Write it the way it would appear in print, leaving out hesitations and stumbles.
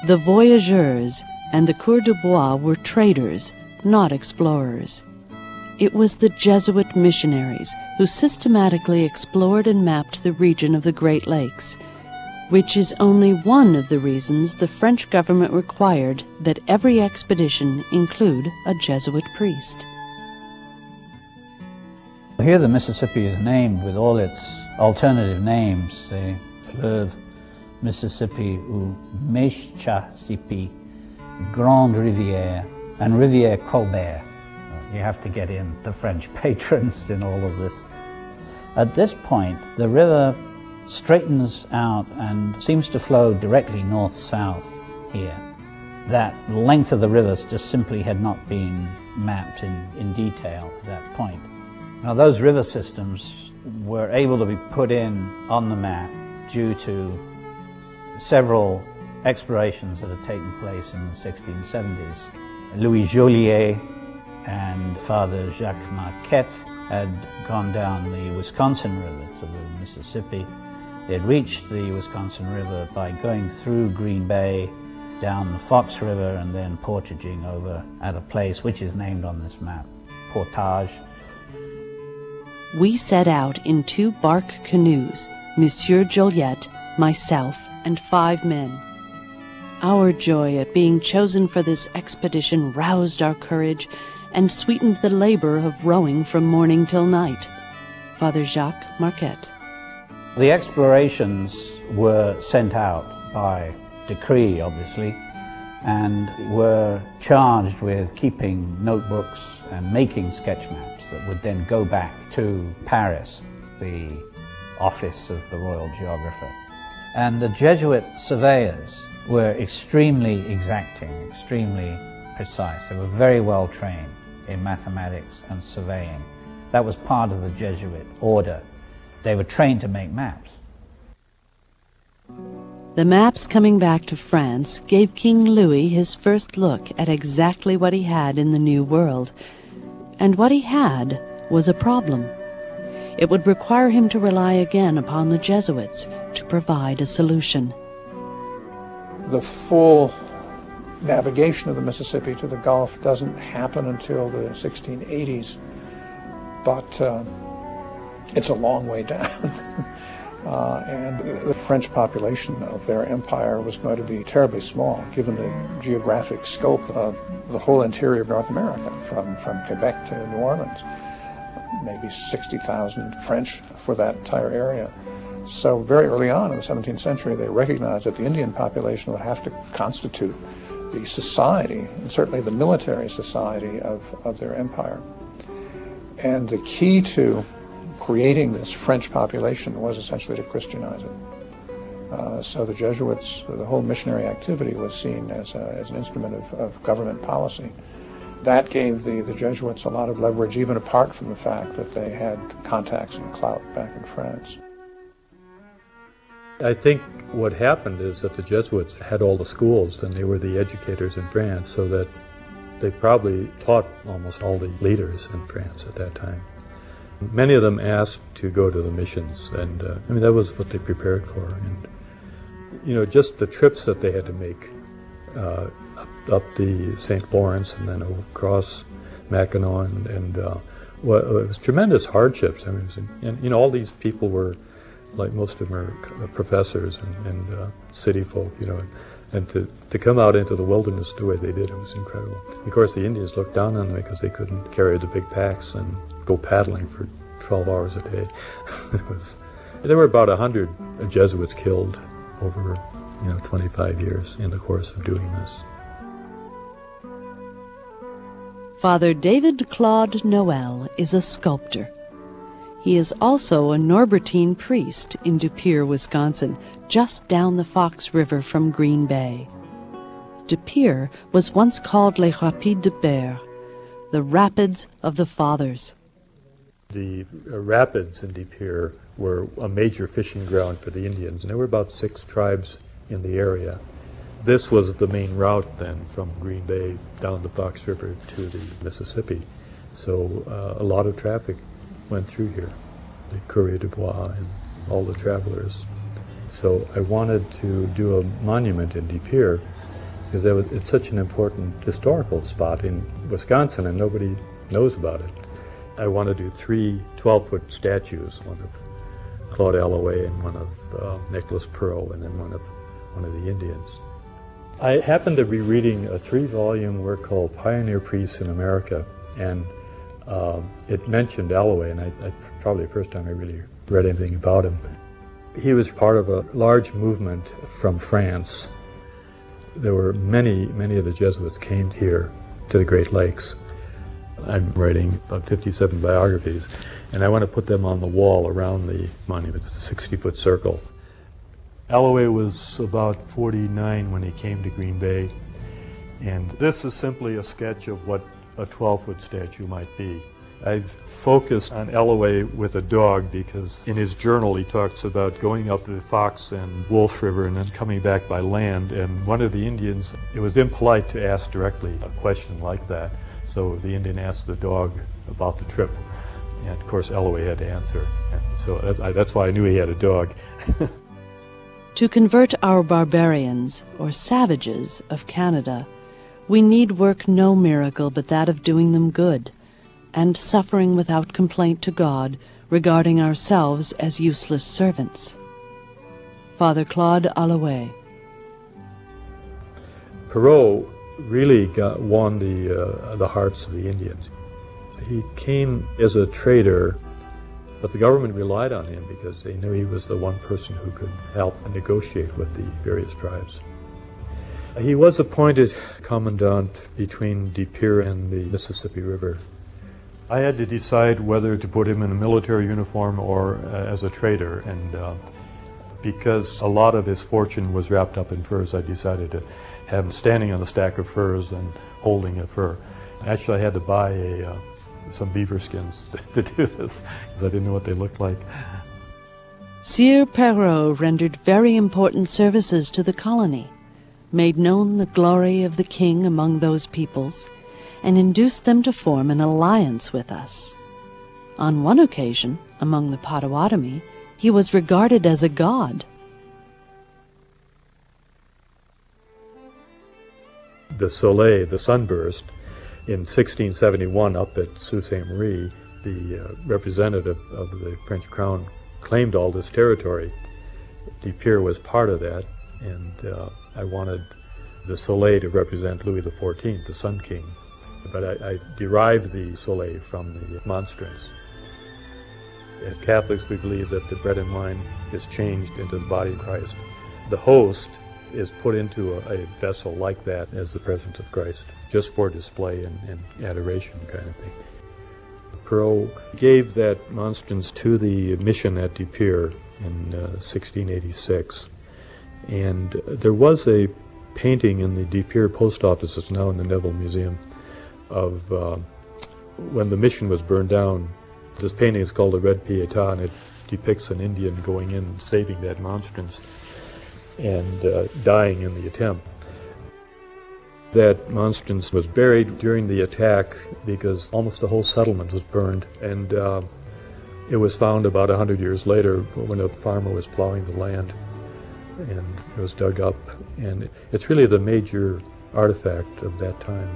The voyageurs and the coureurs de bois were traders, not explorers. It was the Jesuit missionaries who systematically explored and mapped the region of the Great Lakes, which is only one of the reasons the French government required that every expedition include a Jesuit priest. Here the Mississippi is named with all its alternative names, the fleuve Mississippi ou Meshachippi, Grande Rivière, and Rivière Colbert. You have to get in the French patrons in all of this. At this point, the river straightens out and seems to flow directly north-south here. That length of the rivers just simply had not been mapped in detail at that point. Now those river systems were able to be put in on the map due to several explorations that had taken place in the 1670s. Louis Joliet and Father Jacques Marquette had gone down the Wisconsin River to the Mississippi. They had reached the Wisconsin River by going through Green Bay, down the Fox River, and then portaging over at a place which is named on this map, Portage. We set out in 2 bark canoes, Monsieur Joliet, myself, and 5 men. Our joy at being chosen for this expedition roused our courage and sweetened the labor of rowing from morning till night. Father Jacques Marquette. The explorations were sent out by decree, obviously, and were charged with keeping notebooks and making sketch maps that would then go back to Paris, the office of the royal geographer. And the Jesuit surveyors were extremely exacting, extremely precise. They were very well trained in mathematics and surveying. That was part of the Jesuit order. They were trained to make maps. The maps coming back to France gave King Louis his first look at exactly what he had in the New World. And what he had was a problem. It would require him to rely again upon the Jesuits to provide a solution. The full navigation of the Mississippi to the Gulf doesn't happen until the 1680s, but it's a long way down. And the French population of their empire was going to be terribly small, given the geographic scope of the whole interior of North America, from Quebec to New Orleans. Maybe 60,000 French for that entire area. So very early on in the 17th century, they recognized that the Indian population would have to constitute the society, and certainly the military society of their empire. And the key to creating this French population was essentially to Christianize it. So the Jesuits, the whole missionary activity was seen as an instrument of government policy. That gave the Jesuits a lot of leverage, even apart from the fact that they had contacts and clout back in France. I think what happened is that the Jesuits had all the schools and they were the educators in France, so that they probably taught almost all the leaders in France at that time. Many of them asked to go to the missions, and I mean, that was what they prepared for. And you know, just the trips that they had to make up the St. Lawrence and then across Mackinac, and well, it was tremendous hardships. I mean, and you know, all these people were, like, most of them are professors and city folk, you know, and to come out into the wilderness the way they did, it was incredible. Of course, the Indians looked down on them because they couldn't carry the big packs and go paddling for 12 hours a day. There were about 100 Jesuits killed over, 25 years in the course of doing this. Father David Claude Noel is a sculptor. He is also a Norbertine priest in De Pere, Wisconsin, just down the Fox River from Green Bay. De Pere was once called Les Rapides de Pere, the Rapids of the Fathers. The rapids in De Pere were a major fishing ground for the Indians, and there were about 6 tribes in the area. This was the main route then from Green Bay down the Fox River to the Mississippi. So a lot of traffic went through here, the coureurs de bois and all the travelers. So I wanted to do a monument in De Pere because it's such an important historical spot in Wisconsin and nobody knows about it. I want to do 3 12-foot statues, one of Claude Alloway and one of Nicholas Perot, and then one of the Indians. I happened to be reading a 3-volume work called Pioneer Priests in America, and it mentioned Alloway, and I probably the first time I really read anything about him. He was part of a large movement from France. There were many of the Jesuits came here to the Great Lakes. I'm writing about 57 biographies, and I want to put them on the wall around the monument. It's a 60-foot circle. Alloway was about 49 when he came to Green Bay, and this is simply a sketch of what a 12-foot statue might be. I've focused on Alloway with a dog because in his journal he talks about going up the Fox and Wolf River and then coming back by land, and one of the Indians, it was impolite to ask directly a question like that, so the Indian asked the dog about the trip, and of course Alloway had to answer, and so that's why I knew he had a dog. To convert our barbarians, or savages, of Canada, we need work no miracle but that of doing them good, and suffering without complaint to God, regarding ourselves as useless servants. Father Claude Alloway. Perot really won the hearts of the Indians. He came as a trader, but the government relied on him because they knew he was the one person who could help negotiate with the various tribes. He was appointed commandant between De Pere and the Mississippi River. I had to decide whether to put him in a military uniform or as a trader, and because a lot of his fortune was wrapped up in furs, I decided to have him standing on a stack of furs and holding a fur. Actually, I had to buy some beaver skins to do this because I didn't know what they looked like. Sieur Perot rendered very important services to the colony, made known the glory of the king among those peoples, and induced them to form an alliance with us. On one occasion, among the Potawatomi, he was regarded as a god. The Soleil, the sunburst, in 1671 up at Sault Ste. Marie, the representative of the French crown claimed all this territory. De Pere was part of that, and I wanted the Soleil to represent Louis XIV, the Sun King. But I derived the Soleil from the monstrance. As Catholics, we believe that the bread and wine is changed into the body of Christ. The host is put into a vessel like that as the presence of Christ, just for display and adoration kind of thing. Perot gave that monstrance to the mission at De Pere in 1686, and there was a painting in the De Pere post office that's now in the Neville Museum of when the mission was burned down. This painting is called the Red Pietà, and it depicts an Indian going in and saving that monstrance and dying in the attempt. That monstrance was buried during the attack because almost the whole settlement was burned, and it was found about 100 years later when a farmer was plowing the land, and it was dug up, and it's really the major artifact of that time.